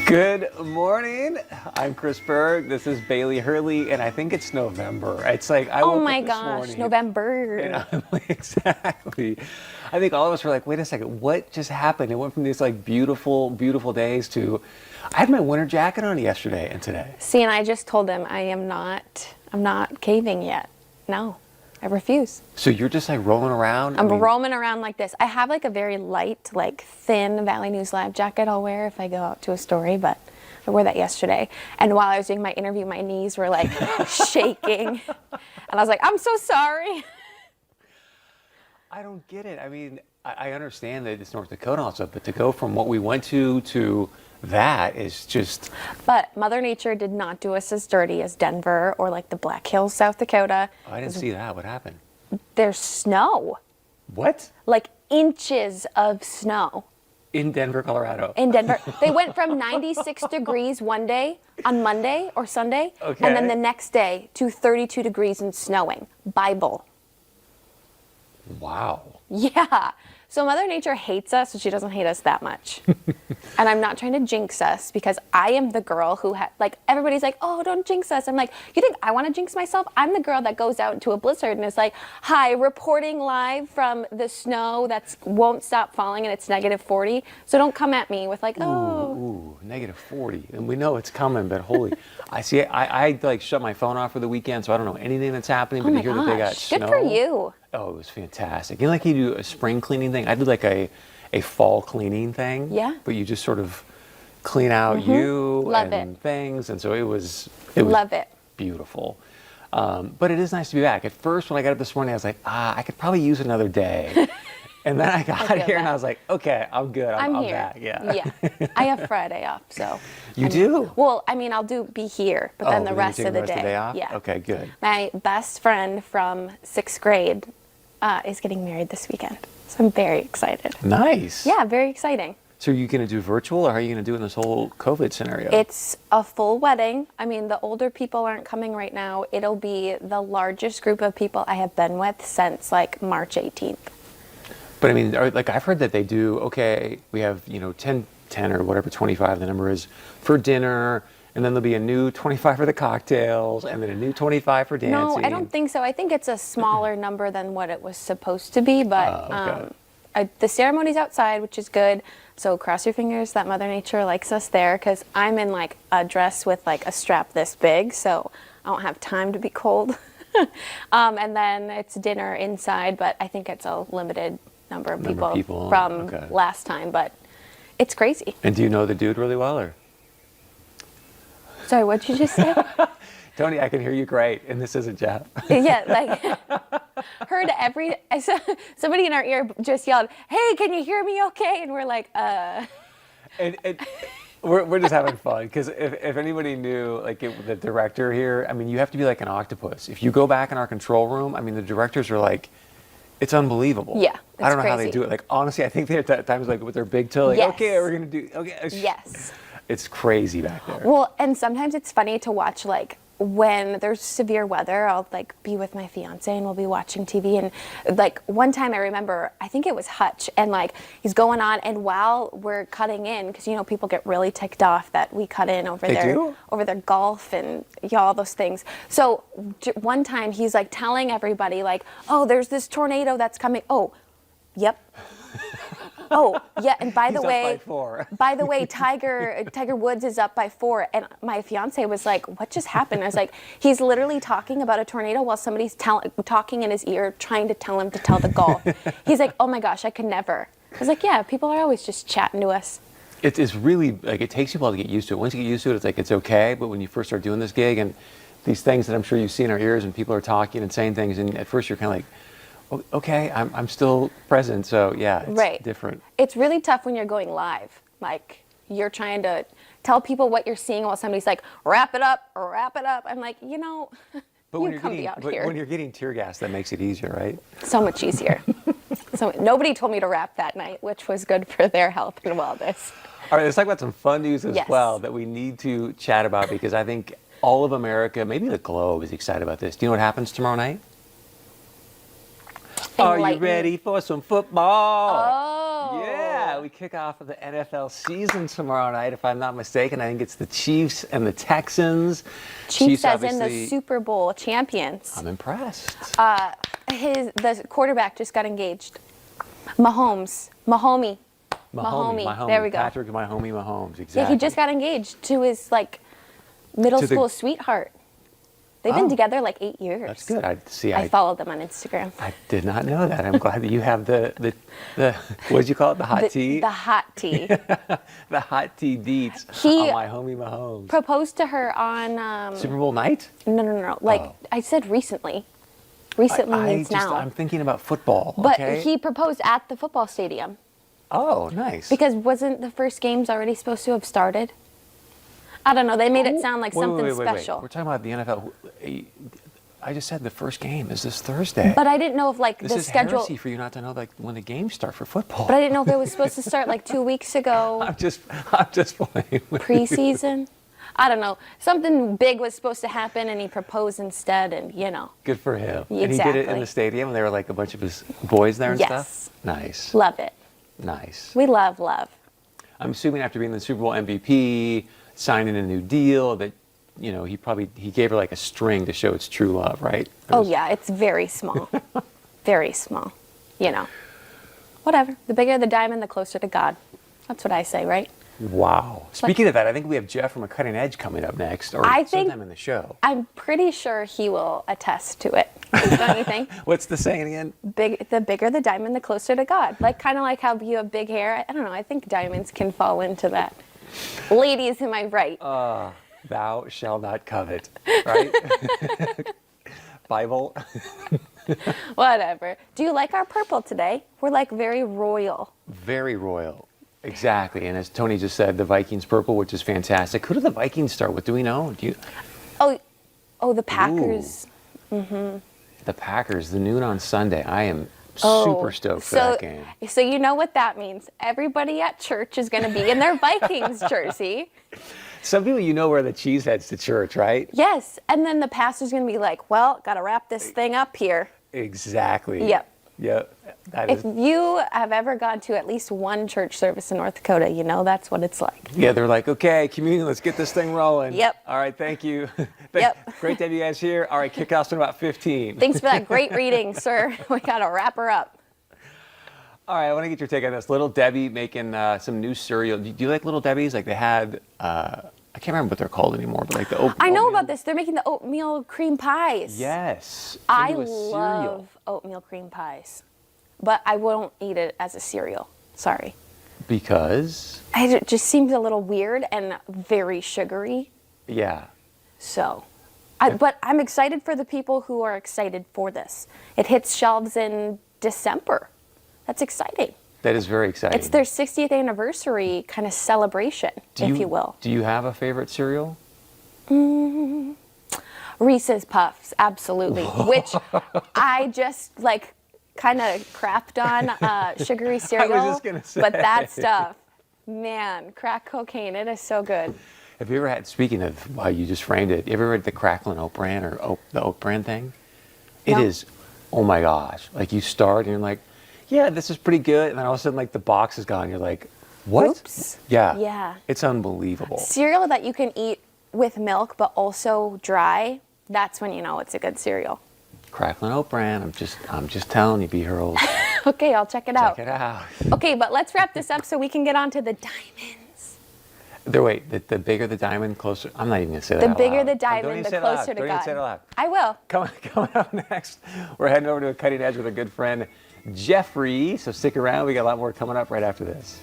Good morning. I'm Chris Berg. This is Bailey Hurley, and I think it's November. It's like I woke up this morning, November. and I'm like, exactly. I think all of us were like, wait a second, what just happened? It went from these like beautiful, beautiful days to I had my winter jacket on yesterday and today. See, and I just told them I'm not caving yet. No, I refuse. So you're just like rolling around? I'm roaming around like this. I have like a very light, like thin Valley News Live jacket I'll wear if I go out to a story, but I wore that yesterday. And while I was doing my interview, my knees were like shaking. And I was like, I'm so sorry. I don't get it. I mean, I understand that it's North Dakota also, but to go from what we went to that is just... But Mother Nature did not do us as dirty as Denver or like the Black Hills, South Dakota. Oh, I didn't see that. What happened? There's snow. What? Like inches of snow. In Denver, Colorado. In Denver. They went from 96 degrees one day on Monday or Sunday, okay, and then the next day to 32 degrees and snowing. Bible. Wow. Yeah. So Mother Nature hates us, but she doesn't hate us that much. And I'm not trying to jinx us because I am the girl who like everybody's like, oh, don't jinx us. I'm like, you think I want to jinx myself? I'm the girl that goes out into a blizzard and is like, hi, reporting live from the snow that won't stop falling and it's -40. So don't come at me with like, oh. Ooh, -40. And we know it's coming, but holy. I like shut my phone off for the weekend, so I don't know anything that's happening, but Oh to my hear that they got gosh. snow. Good for you. Oh, it was fantastic. You know, like you do a spring cleaning thing? I did like a fall cleaning thing. Yeah. But you just sort of clean out Love and it. things. And so it was Love it. beautiful. But it is nice to be back. At first, when I got up this morning, I was like, I could probably use another day. And then I got here and I was like, okay, I'm good. I'm here. back. Yeah. Yeah. I have Friday off, so. You do? Well, I mean, I'll be here, but then Oh, the then rest you take of the the rest of the day off? Yeah. Okay, good. My best friend from 6th grade is getting married this weekend, so I'm very excited. Nice. Yeah, very exciting. So are you going to do virtual, or how are you going to do in this whole COVID scenario? It's a full wedding. I mean, the older people aren't coming right now. It'll be the largest group of people I have been with since like March 18th. But I mean, like I've heard that they do, okay, we have, 10 or whatever, 25 the number is for dinner, and then there'll be a new 25 for the cocktails, and then a new 25 for dancing. No, I don't think so. I think it's a smaller number than what it was supposed to be, but okay. The ceremony's outside, which is good. So cross your fingers that Mother Nature likes us there, because I'm in like a dress with like a strap this big, so I don't have time to be cold. And then it's dinner inside, but I think it's a limited number of people from last time, but it's crazy. And do you know the dude really well, or? Sorry, what'd you just say? Tony, I can hear you great, and this isn't Jeff. Yeah, like heard somebody in our ear just yelled, "Hey, can you hear me okay?" And we're like, And we're just having fun, because if anybody knew, like the director here, I mean, you have to be like an octopus. If you go back in our control room, I mean, the directors are like, it's unbelievable. Yeah, I don't know how crazy. they do it. Like, honestly, I think they're at times like with their big toe, like, Yes. okay, we're gonna do, okay. yes. It's crazy back there. Well, and sometimes it's funny to watch, like, when there's severe weather, I'll like be with my fiance and we'll be watching TV, and like one time I remember, I think it was Hutch, and like he's going on, and while we're cutting in, because people get really ticked off that we cut in over their golf and all those things. So one time he's like telling everybody like, oh, there's this tornado that's coming. Oh, yep. Oh, yeah, and by the way, Tiger Woods is up by 4, and my fiance was like, what just happened? I was like, he's literally talking about a tornado while somebody's talking in his ear, trying to tell him to tell the golf. He's like, oh my gosh, I could never. I was like, yeah, people are always just chatting to us. It's really, like, it takes you a while to get used to it. Once you get used to it, it's like, it's okay, but when you first start doing this gig, and these things that I'm sure you see in our ears, and people are talking and saying things, and at first you're kind of like, okay, I'm still present, so yeah, it's different. It's really tough when you're going live. Like, you're trying to tell people what you're seeing while somebody's like, wrap it up. I'm like, but when you're getting tear gas, that makes it easier, right? So much easier. So nobody told me to rap that night, which was good for their health and wellness. All right, let's talk about some fun news as well that we need to chat about, because I think all of America, maybe the globe, is excited about this. Do you know what happens tomorrow night? Are you ready for some football? Oh. Yeah, Yeah, we kick off the NFL season tomorrow night, if I'm not mistaken. I think it's the Chiefs and the Texans. Chiefs as in the obviously- Super Bowl champions. I'm impressed. The quarterback just got engaged. Mahomie. There we go. Patrick Mahomes, exactly. Yeah, he just got engaged to his like middle To the- school sweetheart. They've been together like 8 years. That's good. I followed them on Instagram. I did not know that. I'm glad that you have the what did you call it? The hot tea? The hot tea. The hot tea deets He on my homie Mahomes. Proposed to her on Super Bowl night? no. Like Oh. I said recently. Recently means now. I'm thinking about football. But okay? he proposed at the football stadium. Oh, nice. Because wasn't the first games already supposed to have started? I don't know. They made it sound like something special. We're talking about the NFL. I just said the first game is this Thursday. But I didn't know if like this the is schedule. heresy for you not to know like when the games start for football. But I didn't know if it was supposed to start like 2 weeks ago, I'm just playing with you. preseason. I don't know. Something big was supposed to happen, and he proposed instead, and Good for him. And he did it in Exactly. the stadium, and there were like a bunch of his boys there and Yes. stuff. Nice. love it. Nice. We love love. I'm assuming after being the Super Bowl MVP, signing a new deal, that he gave her like a string to show it's true love, right? Oh yeah, it's very small, very small. Whatever. The bigger the diamond, the closer to God. That's what I say, right? Wow. Speaking of that, I think we have Jeff from A Cutting Edge coming up next, or I think- sometime in the show. I'm pretty sure he will attest to it. Don't you think? What's the saying again? The bigger the diamond, the closer to God. Like kind of like how you have big hair. I don't know. I think diamonds can fall into that. Ladies, am I right? Thou shalt not covet, right? Bible. Whatever. Do you like our purple today? We're like very royal. Very royal. Exactly. And as Tony just said, the Vikings purple, which is fantastic. Who do the Vikings start with? Do we know? Oh, the Packers. The Packers, the noon on Sunday. I am super stoked for that game. So you know what that means. Everybody at church is going to be in their Vikings jersey. Some people wear the cheeseheads to church, right? Yes. And then the pastor's going to be like, well, got to wrap this thing up here. Exactly. Yep. That If is, you have ever gone to at least one church service in North Dakota, you know that's what it's like. they're like, okay, communion, let's get this thing rolling. Yep. All right, thank you. Yep. Great to have you guys here. All right, kickoff's in about 15. Thanks for that great reading, sir. We got to wrap her up. All right, I want to get your take on this. Little Debbie making some new cereal. Do you like Little Debbie's? Like they had, I can't remember what they're called anymore, but like the I know oatmeal. about this. They're making the oatmeal cream pies. Yes. I into a cereal. love oatmeal cream pies, but I won't eat it as a cereal. Sorry. Because? It just seems a little weird and very sugary. Yeah. So, but I'm excited for the people who are excited for this. It hits shelves in December. That's exciting. That is very exciting. It's their 60th anniversary kind of celebration, if you will. Do you have a favorite cereal? Reese's Puffs, absolutely. Which I just like kind of crapped on sugary cereal. just gonna say. But that stuff, man, crack cocaine, it is so good. Have you ever had, speaking of how you just framed it, you ever read the Cracklin' Oat Bran or the Oat Bran thing? It No. is, oh my gosh. Like you start and you're like, yeah, this is pretty good. And then all of a sudden like the box is gone. You're like, what? Oops. Yeah. Yeah. It's unbelievable. Cereal that you can eat with milk but also dry, that's when you know it's a good cereal. Cracklin' Oat Bran, I'm just telling you, B-Hurls. Okay, I'll check it out. Check it out. Okay, but let's wrap this up so we can get on to the diamonds. Wait, the bigger the diamond, closer. I'm not even going to say that The out bigger loud. the Don't diamond, even the say it out loud. closer to Don't God. even say it out loud. I will. Coming up next, we're heading over to A Cutting Edge with a good friend, Jeffrey. So stick around. We got a lot more coming up right after this.